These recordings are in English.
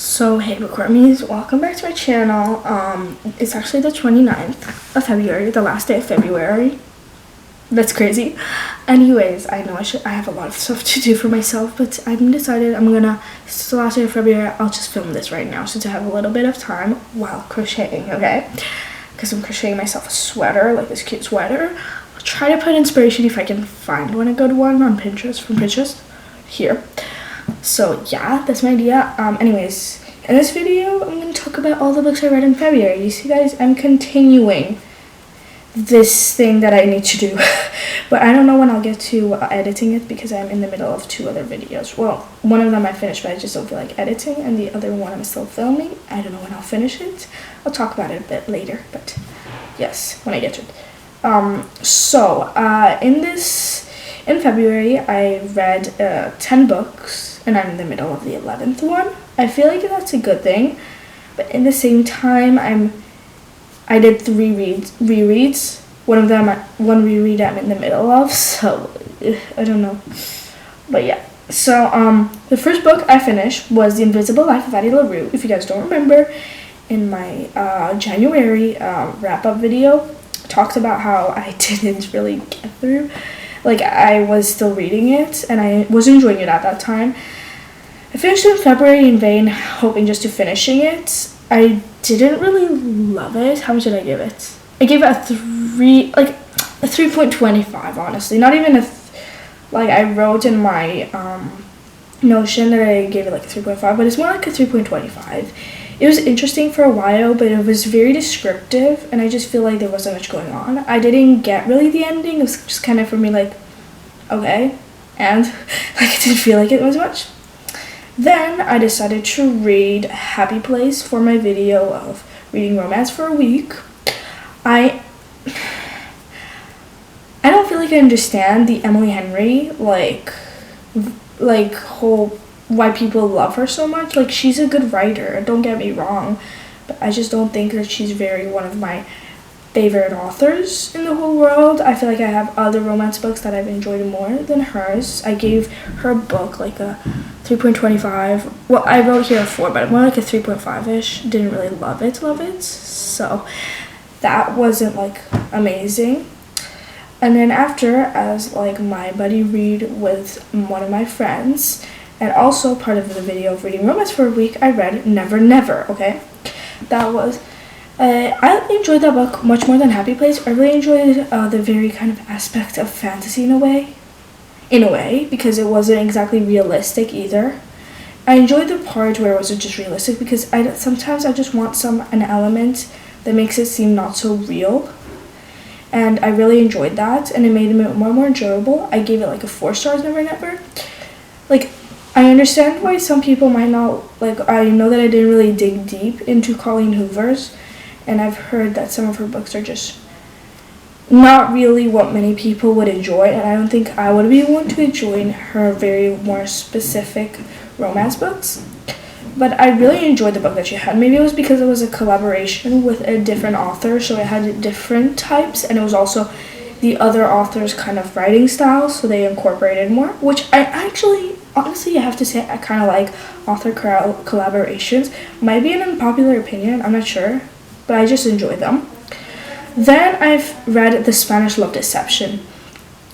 So hey bookwormies, welcome back to my channel. It's actually the 29th of February, the last day of February. That's crazy. Anyways, I know I have a lot of stuff to do for myself, but I've decided it's the last day of February, I'll just film this right now since I have a little bit of time while crocheting, okay? Because I'm crocheting myself a sweater, like this cute sweater. I'll try to put inspiration if I can find one, a good one on Pinterest, from Pinterest, here. So yeah, that's my idea. Anyways, in this video, I'm going to talk about all the books I read in February. You see guys, I'm continuing this thing that I need to do. But I don't know when I'll get to editing it because I'm in the middle of two other videos. Well, one of them I finished, but I just don't feel like editing. And the other one I'm still filming. I don't know when I'll finish it. I'll talk about it a bit later. But yes, when I get to it. In February, I read 10 books. And I'm in the middle of the 11th one. I feel like that's a good thing, but in the same time, I did 3 rereads. One reread I'm in the middle of, so I don't know. But yeah, so the first book I finished was The Invisible Life of Addie LaRue. If you guys don't remember, in my January wrap-up video, I talked about how I didn't really get through. Like, I was still reading it, and I was enjoying it at that time. I finished it in February in vain, hoping just to finishing it. I didn't really love it. How much did I give it? I gave it a 3.25, honestly. Not even I wrote in my Notion that I gave it like a 3.5, but it's more like a 3.25. It was interesting for a while, but it was very descriptive, and I just feel like there wasn't much going on. I didn't get really the ending. It was just kind of for me like, okay, and I didn't feel like it was much. Then I decided to read Happy Place for my video of reading romance for a week. I don't feel like I understand the Emily Henry, why people love her so much. Like, she's a good writer, don't get me wrong, but I just don't think that she's one of my favorite authors in the whole world. I feel like I have other romance books that I've enjoyed more than hers. I gave her book like a 3.25. Well, I wrote here a 4, but more like a 3.5-ish. Didn't really love it. So that wasn't like amazing. And then after, as like my buddy read with one of my friends, and also part of the video of reading romance for a week, I read Never Never, okay? That was, I enjoyed that book much more than Happy Place. I really enjoyed the very kind of aspect of fantasy in a way, because it wasn't exactly realistic either. I enjoyed the part where it wasn't just realistic, because sometimes I just want an element that makes it seem not so real. And I really enjoyed that, and it made it more enjoyable. I gave it like a 4 stars, Never Never. Like, I understand why some people might not, I know that I didn't really dig deep into Colleen Hoover's, and I've heard that some of her books are just not really what many people would enjoy, and I don't think I would be one to enjoy her very more specific romance books. But I really enjoyed the book that she had. Maybe it was because it was a collaboration with a different author, so it had different types, and it was also the other author's kind of writing style, so they incorporated more, which I actually, honestly, I have to say, I kind of like author collaborations. Might be an unpopular opinion, I'm not sure, but I just enjoy them. Then I've read The Spanish Love Deception.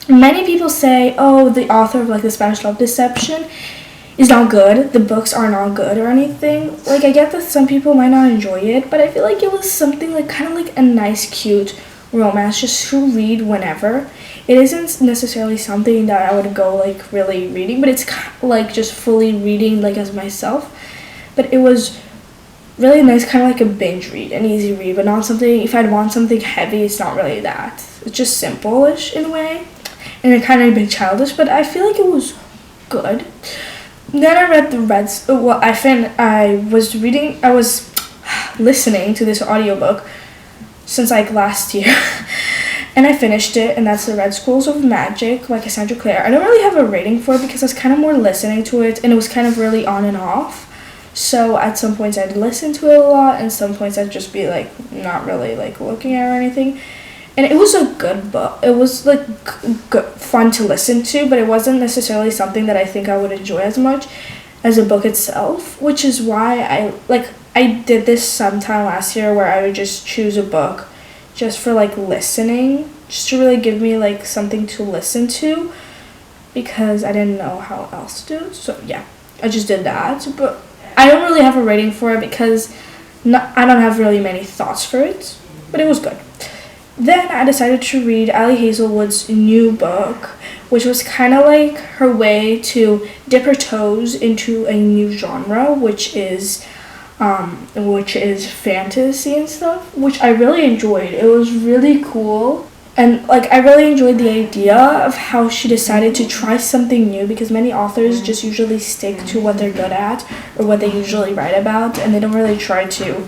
Many people say, oh, the author of The Spanish Love Deception is not good. The books are not good or anything. I get that some people might not enjoy it, but I feel like it was something kind of a nice, cute romance just to read whenever. It isn't necessarily something that I would go really reading, but it's just fully reading as myself. But it was really nice, kind of like a binge read, an easy read, but not something, if I'd want something heavy, it's not really that. It's just simple-ish in a way, and it kind of a bit childish, but I feel like it was good. Then I read I was listening to this audiobook since last year, and I finished it, and that's The Red Schools of Magic by Cassandra Clare. I don't really have a rating for it because I was kind of more listening to it, and it was kind of really on and off. So at some points I'd listen to it a lot, and some points I'd just be not really looking at it or anything. And it was a good book. It was good, fun to listen to, but it wasn't necessarily something that I think I would enjoy as much. as a book itself, which is why I did this sometime last year where I would just choose a book just for like listening, just to really give me like something to listen to, because I didn't know how else to do it. So yeah, I just did that. But I don't really have a rating for it because I don't have really many thoughts for it, but it was good. Then I decided to read Ali Hazelwood's new book, which was kind of like her way to dip her toes into a new genre, which is fantasy and stuff, which I really enjoyed. It was really cool. And like I really enjoyed the idea of how she decided to try something new, because many authors just usually stick to what they're good at or what they usually write about, and they don't really try to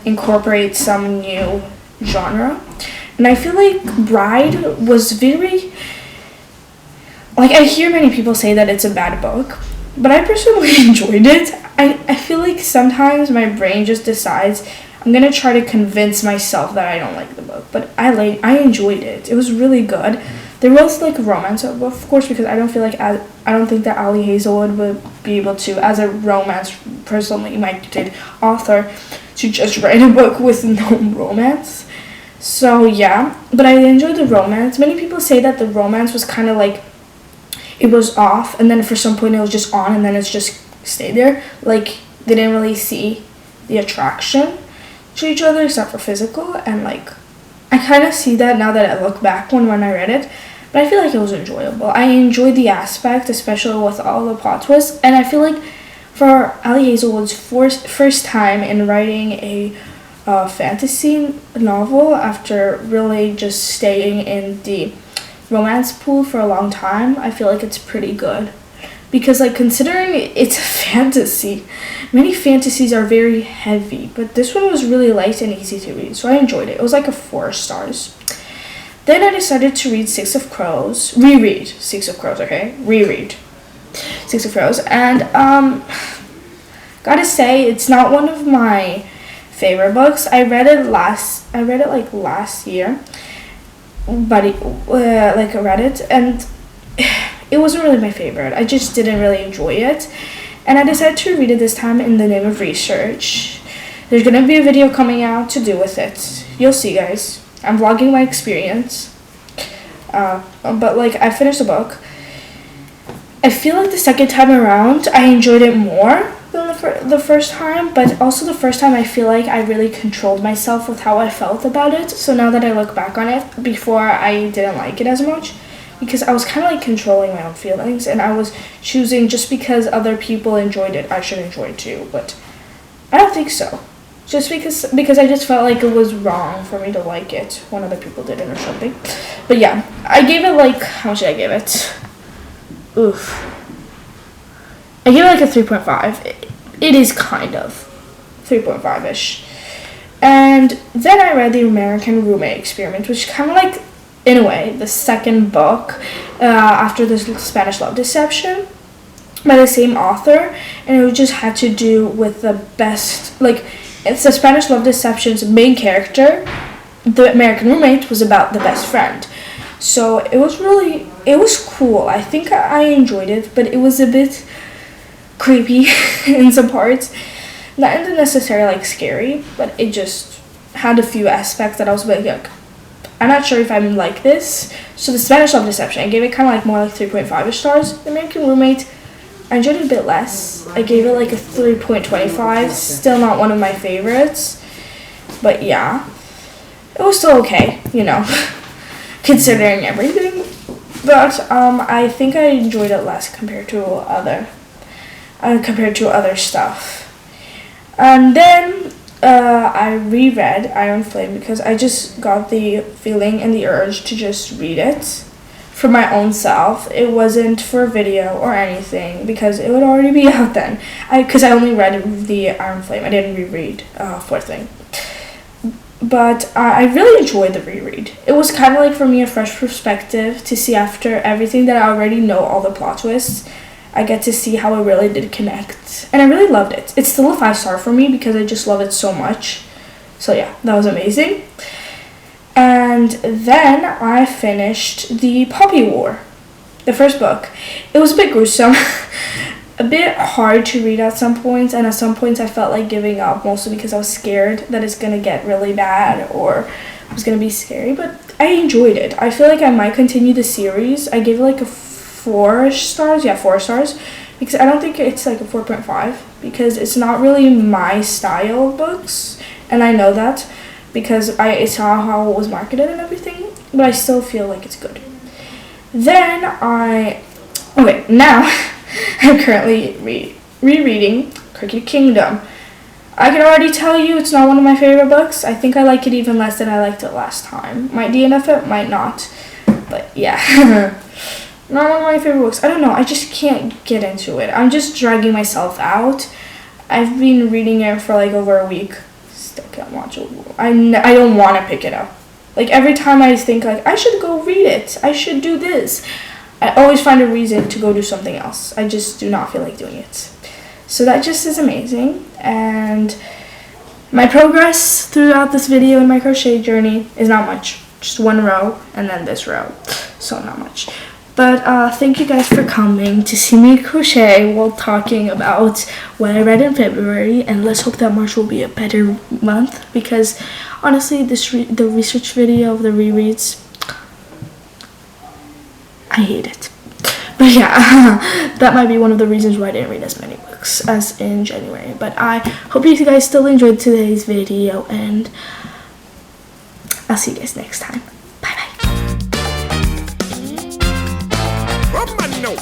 incorporate some new genre. And I feel like Bride was very, like, I hear many people say that it's a bad book, but I personally enjoyed it. I feel like sometimes my brain just decides I'm gonna try to convince myself that I don't like the book, but I enjoyed it. It was really good. There was like romance, of course, because I don't think that Ali Hazelwood would be able to, as a romance personally minded author, to just write a book with no romance. So yeah, but I enjoyed the romance. Many people say that the romance was kind of like, it was off, and then for some point it was just on, and then it's just stayed there. Like they didn't really see the attraction to each other except for physical, and like I kind of see that now that I look back when I read it, but I feel like it was enjoyable. I enjoyed the aspect, especially with all the plot twists, and I feel like for Ali Hazelwood's first time in writing a fantasy novel after really just staying in the romance pool for a long time, I feel like it's pretty good. Because like considering it's a fantasy, many fantasies are very heavy, but this one was really light and easy to read, so I enjoyed it. It was like a 4 stars. Then I decided to read reread Six of Crows, reread Six of Crows, and gotta say it's not one of my favorite books. I read it like last year, but I read it and it wasn't really my favorite. I just didn't really enjoy it. And I decided to read it this time in the name of research. There's going to be a video coming out to do with it. You'll see, guys. I'm vlogging my experience. But, like, I finished the book. I feel like the second time around, I enjoyed it more than the first time. But also the first time, I feel like I really controlled myself with how I felt about it. So now that I look back on it, before I didn't like it as much, because I was kind of like controlling my own feelings, and I was choosing just because other people enjoyed it, I should enjoy it too, but I don't think so. Just because I just felt like it was wrong for me to like it when other people didn't or something. But yeah, I gave it like, how much did I give it? I gave it like a 3.5. It is kind of 3.5-ish. And then I read The American Roommate Experiment, which kind of like, in a way, the second book after the Spanish Love Deception by the same author, and it just had to do with the best, like, it's the Spanish Love Deception's main character. The American Roommate was about the best friend. So it was cool. I think I enjoyed it, but it was a bit creepy in some parts. Not necessarily like scary, but it just had a few aspects that I was like, I'm not sure if I'm like this. So the Spanish Love Deception, I gave it kind of like more like 3.5-ish stars. The American Roommate, I enjoyed it a bit less. I gave it like a 3.25. Still not one of my favorites. But yeah, it was still okay, considering everything. But I think I enjoyed it less compared to other stuff. And then I reread Iron Flame because I just got the feeling and the urge to just read it for my own self. It wasn't for a video or anything because it would already be out then. Because I only read the Iron Flame. I didn't reread Fourth Thing. But I really enjoyed the reread. It was kind of like for me a fresh perspective to see after everything that I already know, all the plot twists. I get to see how it really did connect. And I really loved it. It's still a 5-star for me because I just love it so much. So yeah, that was amazing. And then I finished The Poppy War, the first book. It was a bit gruesome. a bit hard to read at some points, and at some points I felt like giving up, mostly because I was scared that it's gonna get really bad or it was gonna be scary, but I enjoyed it. I feel like I might continue the series. I gave it like a 4 stars. Yeah, 4 stars, because I don't think it's like a 4.5, because it's not really my style of books, and I know that because I saw how it was marketed and everything, but I still feel like it's good. Then now I'm currently rereading Cricket Kingdom. I can already tell you it's not one of my favorite books. I think I like it even less than I liked it last time. Might DNF it, might not. But yeah, not one of my favorite books. I don't know, I just can't get into it. I'm just dragging myself out. I've been reading it for like over a week. Still can't watch it. I don't want to pick it up. Like every time I think like I should go read it, I should do this, I always find a reason to go do something else. I just do not feel like doing it. So that just is amazing. And my progress throughout this video in my crochet journey is not much. Just 1 row and then this row. So not much. But thank you guys for coming to see me crochet while talking about what I read in February. And let's hope that March will be a better month, because honestly, the research video of the rereads, I hate it. But yeah, that might be one of the reasons why I didn't read as many books as in January. But I hope you guys still enjoyed today's video, and I'll see you guys next time. Bye bye. No.